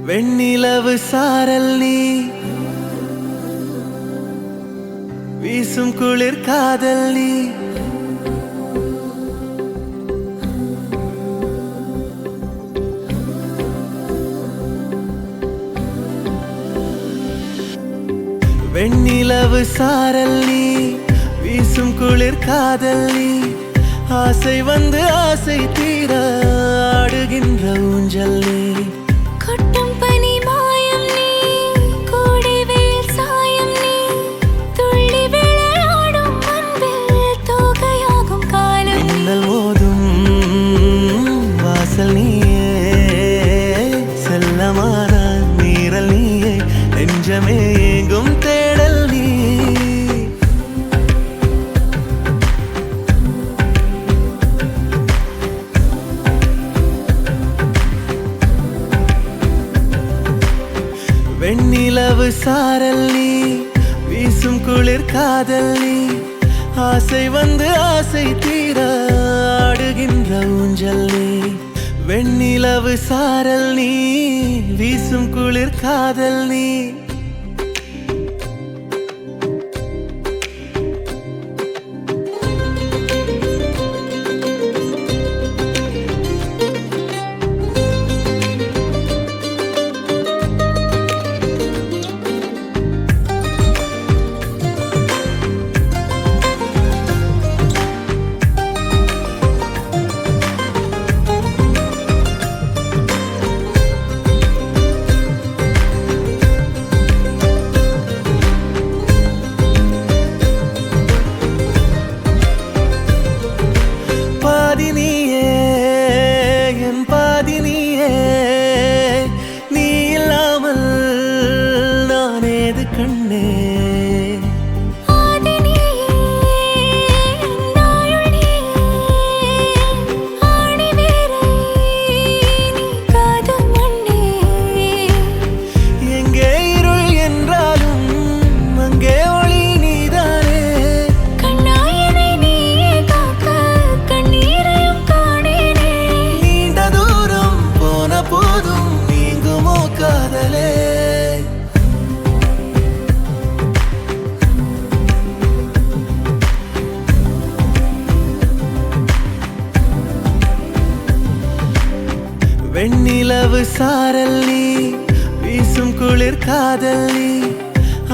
வெண்ணிலவு சாரல் நீ வீசும் குளிர் காதல் நீ வெண்ணிலவு சாரல் நீ வீசும் குளிர் காதல் நீ ஆசை வந்து ஆசை தீர ஆடுகின்ற ஊஞ்சல் நீ கொட்டும் பனி மாயம் நீ கோடை வெயில் சாயம் நீ துள்ளி விளையாடும் அன்பில் தோகையாகும் காலம் மின்னல் மோதும் வாசல் நீயே செல்லமான நீரல் நீயே நெஞ்சமே எங்கும் தேடல் நீ வெண்ணிலவு சாரல் நீ வீசும் குளிர் காதல் நீ ஆசை வந்து ஆசை தீர ஆடுகின்ற ஊஞ்சல் நீ வெண்ணிலவு சாரல் நீ வீசும் குளிர் காதல் நீ வெண்ணிலவு சாரல் நீ வீசும் குளிர் காதல் நீ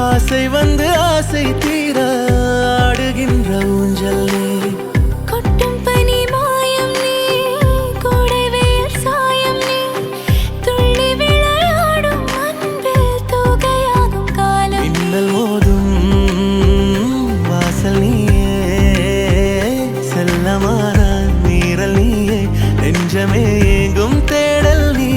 ஆசை வந்து ஆசை தீர ஆடுகின்ற ஊஞ்சல் நீ கொட்டும் பனி மாயம் நீ கோடை வெயில் சாயம் நீ துள்ளி விளையாடும் அன்பில் தோகையாகும் காலம் மின்னல் மோதும் வாசல் நீயே செல்லமான நீரல் நீயே நெஞ்சமே எங்கும் தேடல் நீ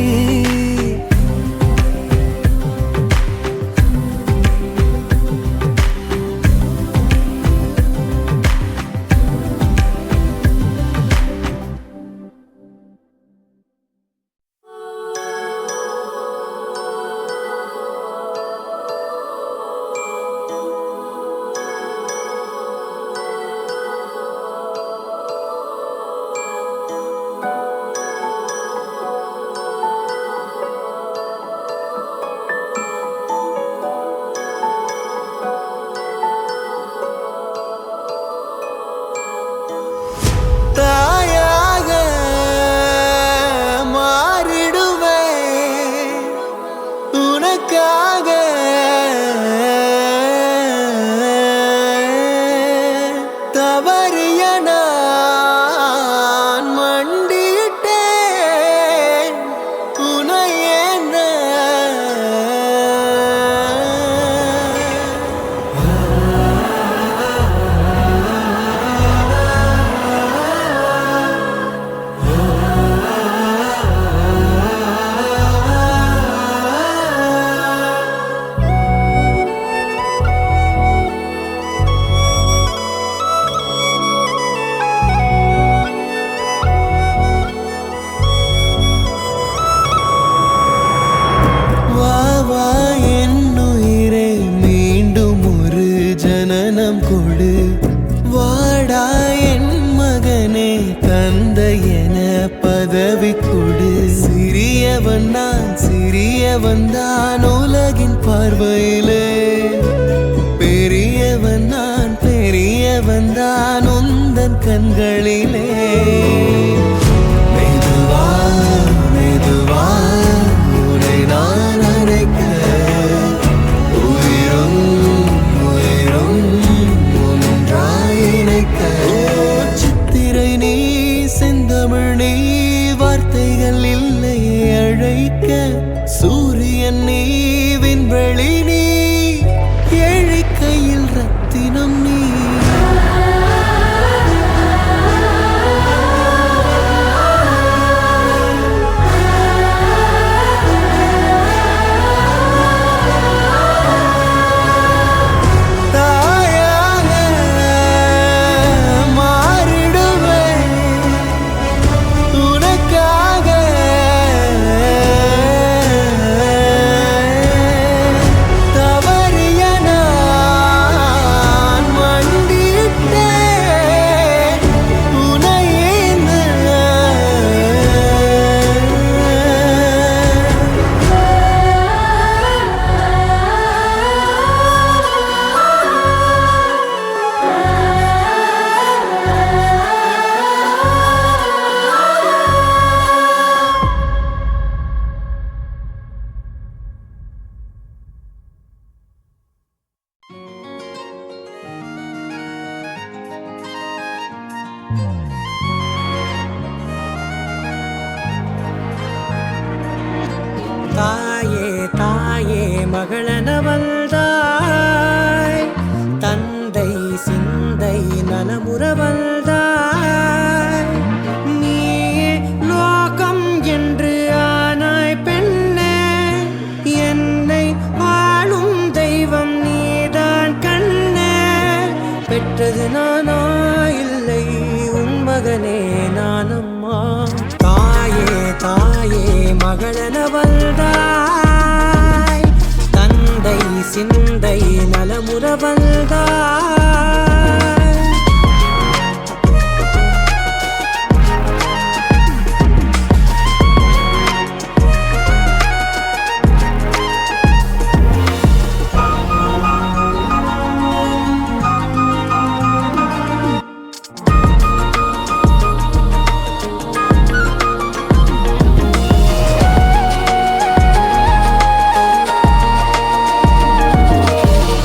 பதவி கொடு பெரியவன் நான் சிறியவன் தான் உலகின் பார்வையிலே. பெரியவன் நான் பெரியவன் தான் உந்தன் கண்களிலே. மெதுவா மெதுவா உன்னை நான் அழைக்க உயிரும் உயிரும் ஒன்றாய் இணைக்க. சித்திரை நீ செந்தமிழ் நீ வார்த்தைகள் இல்லையே அழைக்க. சூரியன் நீ விண்வெளி நீ ஏழை கையில் ரத்தினம் நீ. தாயே தாயே மகளனவள்தாய், தந்தை சிந்தை நலமுறவள்தாய். நீயே லோகம் என்று ஆனாய் பெண்ணே, என்னை ஆளும் தெய்வம் நீதான் கண்ணே. பெற்றது நானா இல்லை உன் மகனே நானம்மா. தாயே தாயே மகளனவள்தாய், தந்தை சிந்தை நலமுறவள்தாய்.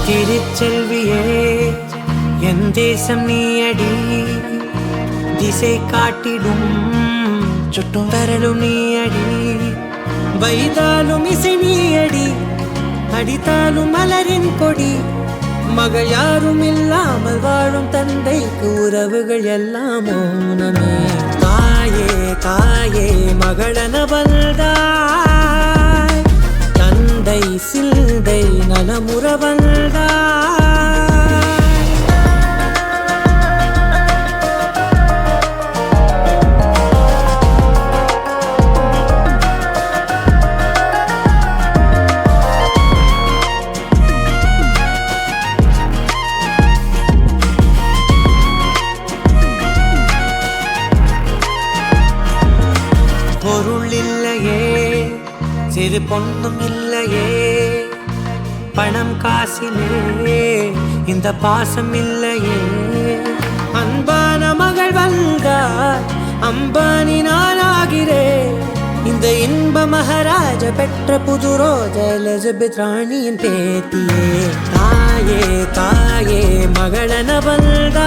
திருச்செல்வியே என் தேசம் நீயடி, திசை காட்டிடும் சுட்டும் வரலும் நீயடி. வைதாலும் இசை நீயடி, அடித்தாலும் மலரின் கொடி. மகள் யாரும் இல்லாமல் வாழும் தந்தைக்கு உறவுகள் எல்லாம் மௌனமே. தாயே தாயே மகளனவள்தாய், தந்தை சிந்தை நலமுறவள்தாய். பொருள் இல்லையே சிறு பொண்ணும் இல்லையே, பணம் காசிலே இந்த பாசம் இல்லையே. அன்பான மகள் வந்தார் அம்பானி நானாகிறேன், இந்த இன்ப மகாராஜ பெற்ற புது ரோஜ எலிசபெத் ராணியின் பேத்தியே. தாயே தாயே மகளனவள்தாய்,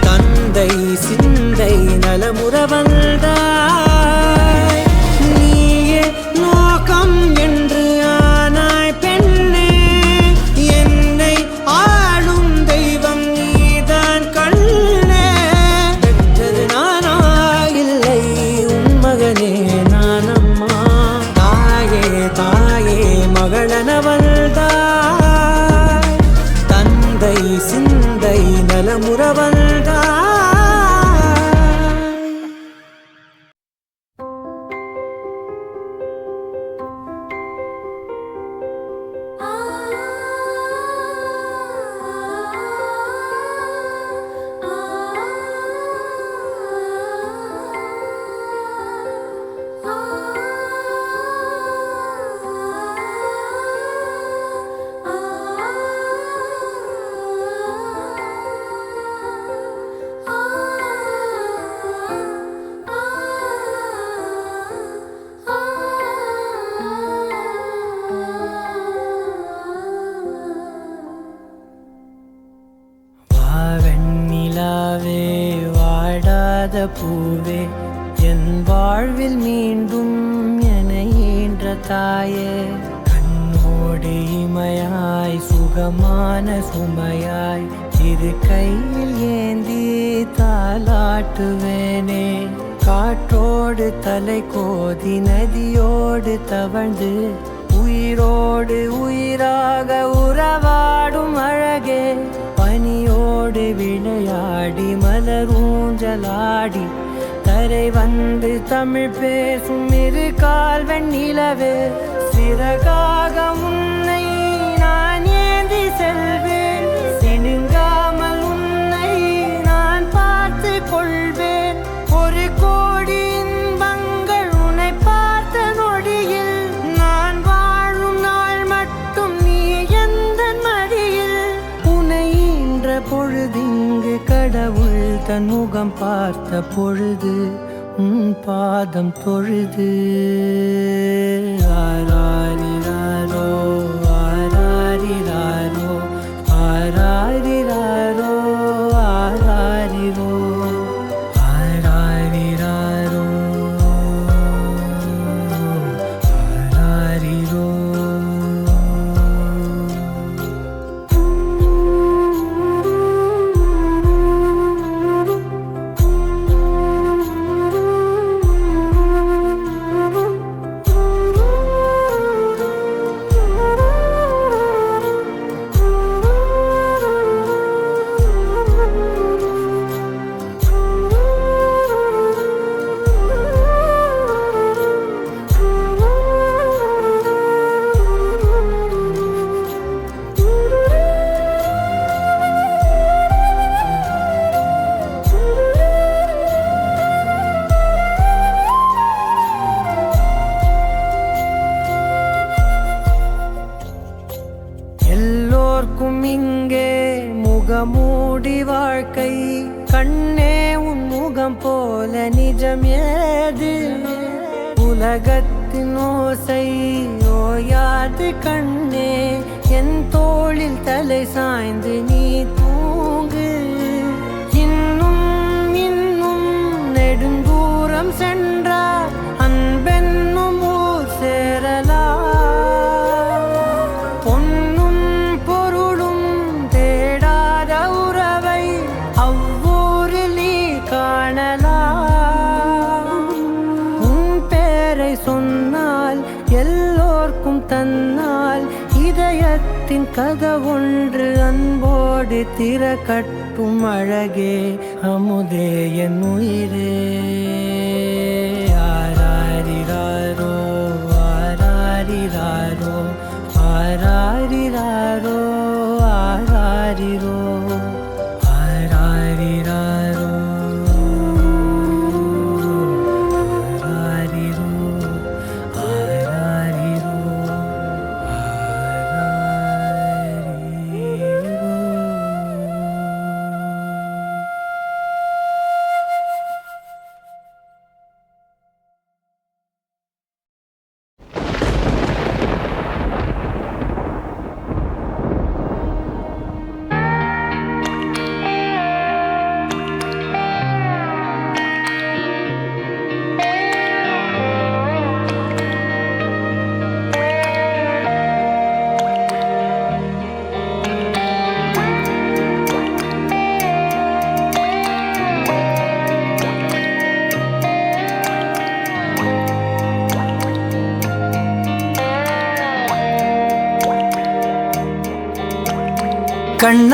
தந்தை சிந்தை நலமுறவள்தாய். நீயே லோகம் என்று ஆனாய் பெண்ணே, என்னை ஆளும் தெய்வம் நீதான் கண்ணே. பெற்றது நானா இல்லை உன் மகனே நானம்மா. தாயே தாயே மகளனவள்தாய், தந்தை சிந்தை நலமுறவள்தாய். இல்லாத பூவே என் வாழ்வில் மீண்டும் என ஈன்ற தாயே கண்ணோடு இமையாய் சுகமான சுமையாய் இரு கையில் ஏந்தி தாலாட்டுவேனே காற்றோடு தலை கோதி நதியோடு தவழ்ந்து உயிரோடு உயிராக உறவாடும் அழகே பனியோடு விளையாடி மலரூஞ்சலாடி கரை வந்து தமிழ் பேசும் இரு கால் வெண்ணிலவே சிறகாக உன்னை நான் ஏந்தி செல்வேன் சினுங்காமல் உன்னை நான் பார்த்து கொள்வேன் ஒரு கோடி இன்பங்கள் உன்னை பார்த்த நொடியில் நான் வாழும் நாள் மட்டும் நீ எந்த மடியில் உன்னை ஈன்ற பொழுதிங்கு கடவுள் தன் முகம் பார்த்த பொழுது உன் பாதம் தொழுது ஆராரிராரோ ஆராரிராரோ ஆராரிராரோ ஆராரிரோ ஆராரிராரோ ஆராரிரோ எல்லோர்க்கும் இங்கே முகமூடி வாழ்க்கை கண்ணே உன் முகம் போல நிஜம் ஏது உலகத்தின் ஓசை ஓயாது கண்ணே என் தோளில் தலை சாய்ந்து நீ தூங்கு இன்னும் இன்னும் நெடுந்தூரம் சென்றார் அன்பென்னும் ஊர் சேரலாம் சொன்னால் எல்லோர்க்கும் தன்னால் இதயத்தின் கதவொன்று அன்போடு திறக்கட்டும் அழகே அமுதே என் உயிரே ஆராரிராரோ ஆராரிராரோ ஆராரிராரோ ஆராரிரோ ஆராரிராரோ கண்ணா